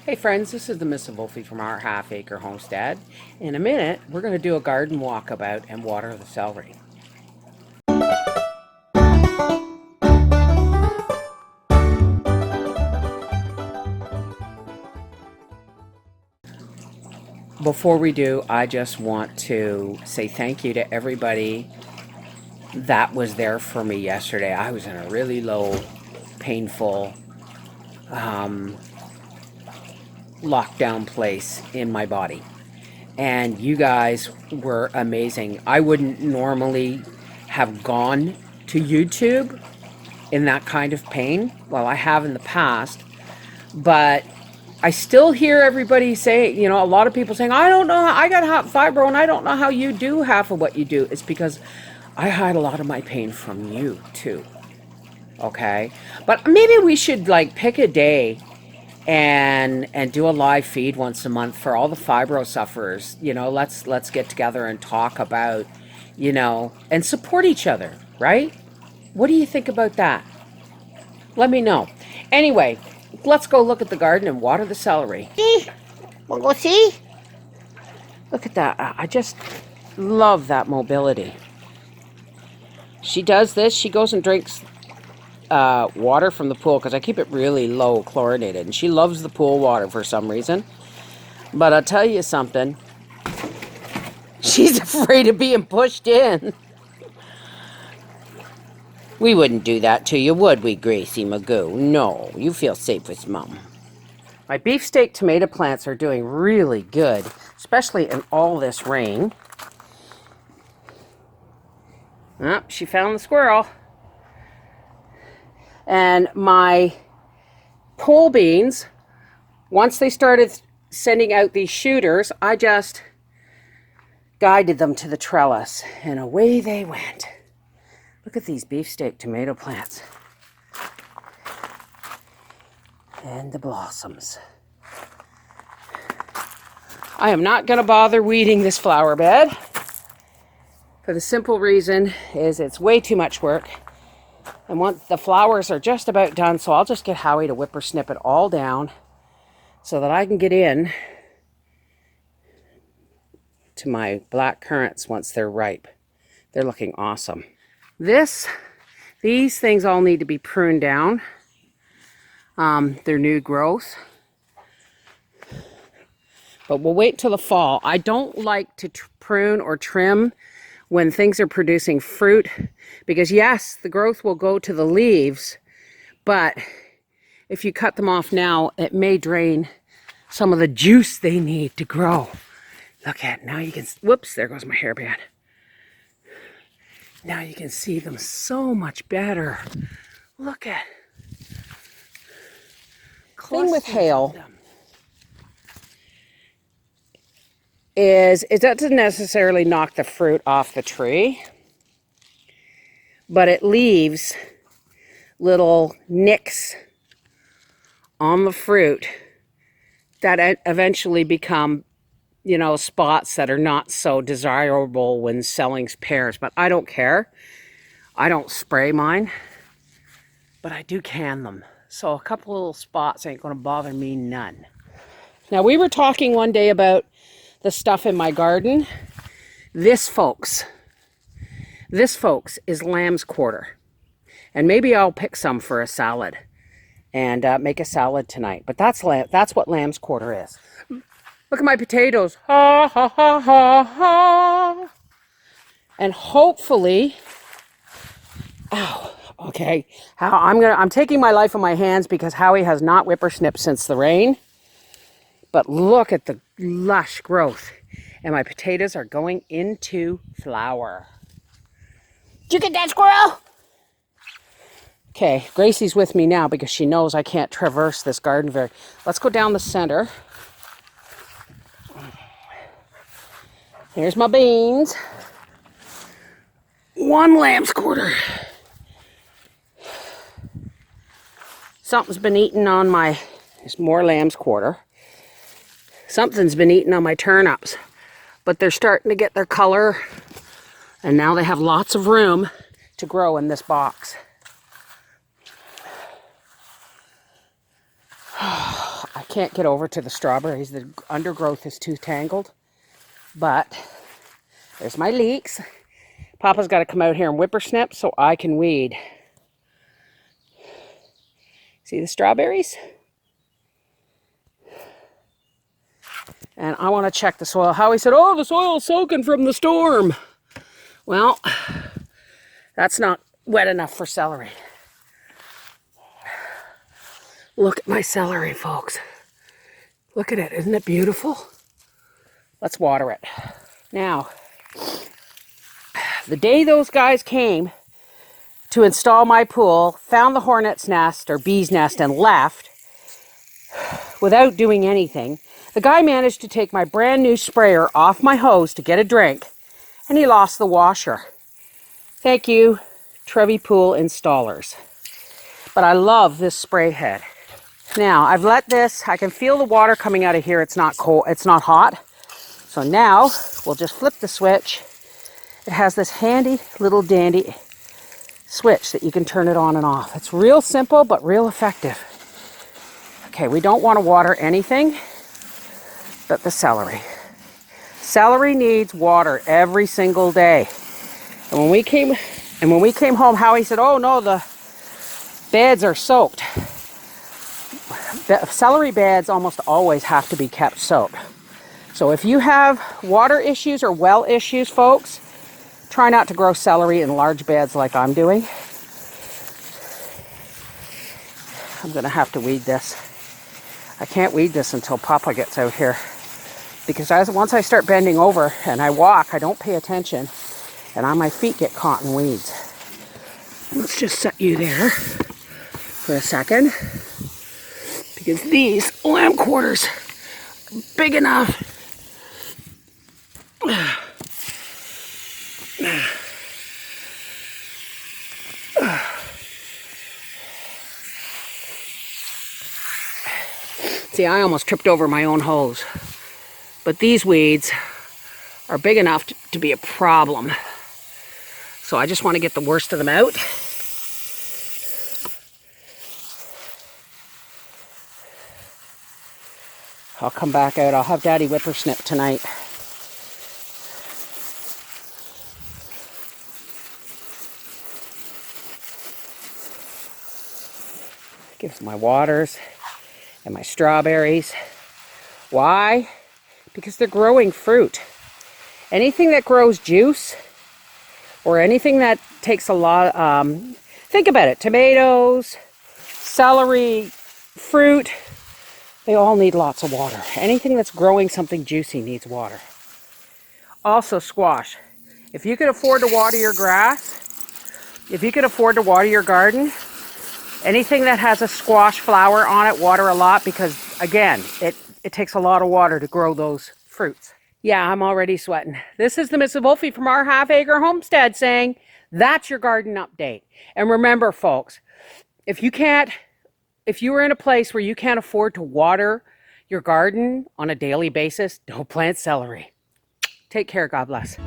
Hey friends, this is the Miss Wolfie from our half acre homestead. In a minute, we're going to do a garden walkabout and water the celery. Before we do, I just want to say thank you to everybody that was there for me yesterday. I was in a really low, painful, lockdown place in my body. And you guys were amazing. I wouldn't normally have gone to YouTube in that kind of pain. Well, I have in the past, but I still hear everybody say, a lot of people saying, I don't know, I got hot fibro and I don't know how you do half of what you do. It's because I hide a lot of my pain from you too. Okay. But maybe we should pick a day and do a live feed once a month for all the fibro sufferers. Let's get together and talk about, and support each other, right? What do you think about that? Let me know. Anyway, let's go look at the garden and water the celery. See? Wanna go see? Look at that. I just love that mobility. She does this. She goes and drinks water from the pool because I keep it really low chlorinated. And she loves the pool water for some reason. But I'll tell you something. She's afraid of being pushed in. We wouldn't do that to you, would we, Gracie Magoo? No, you feel safe with Mom. My beefsteak tomato plants are doing really good, especially in all this rain. Oh, she found the squirrel. And my pole beans, once they started sending out these shooters, I just guided them to the trellis, and away they went. Look at these beefsteak tomato plants. And the blossoms. I am not going to bother weeding this flower bed. For the simple reason is it's way too much work. And once the flowers are just about done, so I'll just get Howie to whippersnip it all down so that I can get in to my black currants once they're ripe. They're looking awesome. These things all need to be pruned down. They're new growth. But we'll wait till the fall. I don't like to prune or trim when things are producing fruit because yes, the growth will go to the leaves, but if you cut them off now, it may drain some of the juice they need to grow. Look at, now you can, whoops, there goes my hairband. Now you can see them so much better. Look at. Thing with hail is it doesn't necessarily knock the fruit off the tree, but it leaves little nicks on the fruit that eventually become, spots that are not so desirable when selling pears. But I don't care. I don't spray mine, but I do can them. So a couple little spots ain't going to bother me none. Now, we were talking one day about the stuff in my garden. This, folks, is lamb's quarter. And maybe I'll pick some for a salad and make a salad tonight. But that's what lamb's quarter is. Look at my potatoes. Ha, ha, ha, ha, ha. And hopefully, ow, okay. I'm taking my life in my hands because Howie has not whippersnipped since the rain. But look at the lush growth. And my potatoes are going into flower. Did you get that, squirrel? Okay, Gracie's with me now because she knows I can't traverse this garden Let's go down the center. Here's my beans. One lamb's quarter. Something's been eaten on there's more lamb's quarter. Something's been eaten on my turnips, but they're starting to get their color, and now they have lots of room to grow in this box. I can't get over to the strawberries. The undergrowth is too tangled. But there's my leeks. Papa's got to come out here and whippersnip so I can weed. See the strawberries? And I want to check the soil. Howie said, oh, the soil's soaking from the storm. Well, that's not wet enough for celery. Look at my celery, folks. Look at it. Isn't it beautiful? Let's water it. Now, the day those guys came to install my pool, found the hornet's nest or bee's nest and left without doing anything, the guy managed to take my brand new sprayer off my hose to get a drink, and he lost the washer. Thank you, Trevi Pool installers. But I love this spray head. Now, I've let this, I can feel the water coming out of here. It's not cold, it's not hot. So now, we'll just flip the switch. It has this handy little dandy switch that you can turn it on and off. It's real simple, but real effective. Okay, we don't want to water anything but the celery. Celery needs water every single day. And when we came home, Howie said, oh no, the beds are soaked. The celery beds almost always have to be kept soaked. So if you have water issues or well issues, folks, try not to grow celery in large beds like I'm doing. I'm going to have to weed this. I can't weed this until Papa gets out here. Because once I start bending over and I walk, I don't pay attention. And my feet get caught in weeds. Let's just set you there for a second. Because these lamb quarters are big enough. See, I almost tripped over my own hose. But these weeds are big enough to be a problem. So I just want to get the worst of them out. I'll come back out. I'll have Daddy whippersnip tonight. Gives my waters and my strawberries. Why? Because they're growing fruit. Anything that grows juice or anything that takes a lot, think about it, tomatoes, celery, fruit, they all need lots of water. Anything that's growing something juicy needs water. Also squash. If you could afford to water your grass, if you could afford to water your garden, anything that has a squash flower on it, water a lot because, again, it takes a lot of water to grow those fruits. Yeah, I'm already sweating. This is the Mrs. Wolfie from our half-acre homestead saying, that's your garden update. And remember, folks, if you are in a place where you can't afford to water your garden on a daily basis, don't plant celery. Take care. God bless.